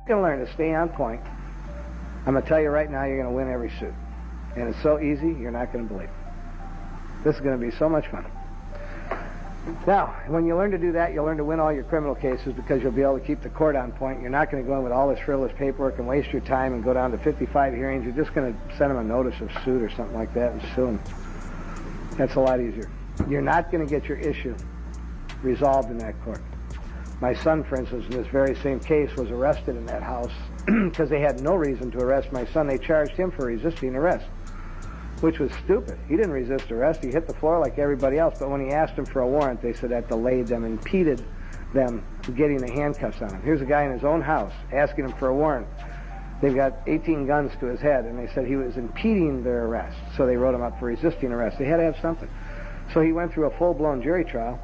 going to learn to stay on point, I'm going to tell you right now, you're going to win every suit. And it's so easy, you're not going to believe it. This is going to be so much fun. Now, when you learn to do that, you'll learn to win all your criminal cases because you'll be able to keep the court on point. You're not going to go in with all this frivolous paperwork and waste your time and go down to 55 hearings. You're just going to send them a notice of suit or something like that and sue them. That's a lot easier. You're not going to get your issue resolved in that court. My son, for instance, in this very same case, was arrested in that house because they had no reason to arrest my son. They charged him for resisting arrest, which was stupid. He didn't resist arrest. He hit the floor like everybody else, but when he asked them for a warrant, they said that delayed them, impeded them getting the handcuffs on him. Here's a guy in his own house asking him for a warrant. They've got 18 guns to his head, and they said he was impeding their arrest, so they wrote him up for resisting arrest. They had to have something. So he went through a full-blown jury trial,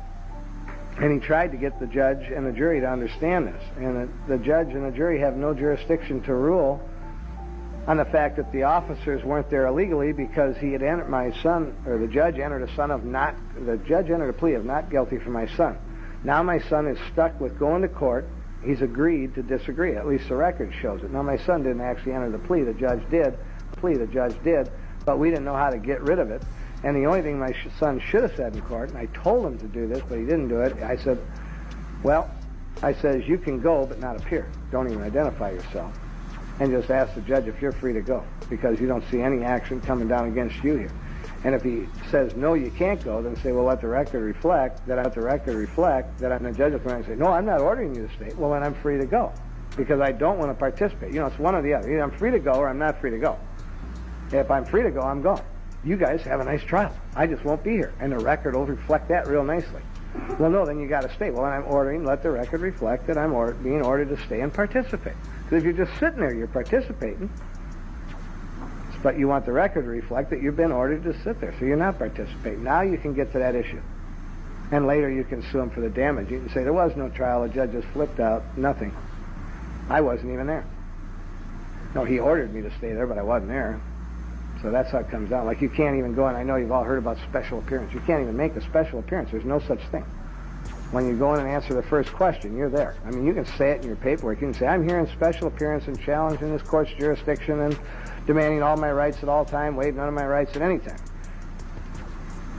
and he tried to get the judge and the jury to understand this. And the judge and the jury have no jurisdiction to rule on the fact that the officers weren't there illegally because he had entered my son, or the judge entered a plea of not guilty for my son. Now my son is stuck with going to court. He's agreed to disagree. At least the record shows it. Now my son didn't actually enter the plea. The judge did. But we didn't know how to get rid of it. And the only thing my son should have said in court, and I told him to do this, but he didn't do it, I said, you can go but not appear. Don't even identify yourself. And just ask the judge if you're free to go, because you don't see any action coming down against you here. And if he says, no, you can't go, then say, well, let the record reflect that and the judge will come in and say, no, I'm not ordering you to stay. Well, then I'm free to go, because I don't want to participate. You know, it's one or the other. Either I'm free to go or I'm not free to go. If I'm free to go, I'm gone. You guys have a nice trial. I just won't be here. And the record will reflect that real nicely. Well, no, then you got to stay. Well, I'm ordering, let the record reflect that I'm being ordered to stay and participate. Because if you're just sitting there, you're participating. But you want the record to reflect that you've been ordered to sit there, so you're not participating. Now you can get to that issue. And later you can sue them for the damage. You can say, there was no trial, the judge just flipped out, nothing. I wasn't even there. No, he ordered me to stay there, but I wasn't there. So that's how it comes down. Like, you can't even go, and I know you've all heard about special appearance. You can't even make a special appearance. There's no such thing. When you go in and answer the first question, you're there. I mean, you can say it in your paperwork. You can say, I'm here in special appearance and challenging this court's jurisdiction and demanding all my rights at all time, waive none of my rights at any time.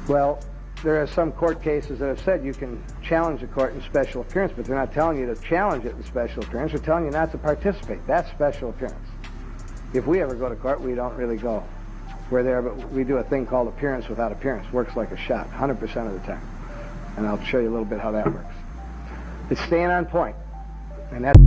Well, there are some court cases that have said you can challenge the court in special appearance, but they're not telling you to challenge it in special appearance. They're telling you not to participate. That's special appearance. If we ever go to court, we don't really go. We're there, but we do a thing called appearance without appearance. Works like a shot, 100% of the time. And I'll show you a little bit how that works. It's staying on point. And that's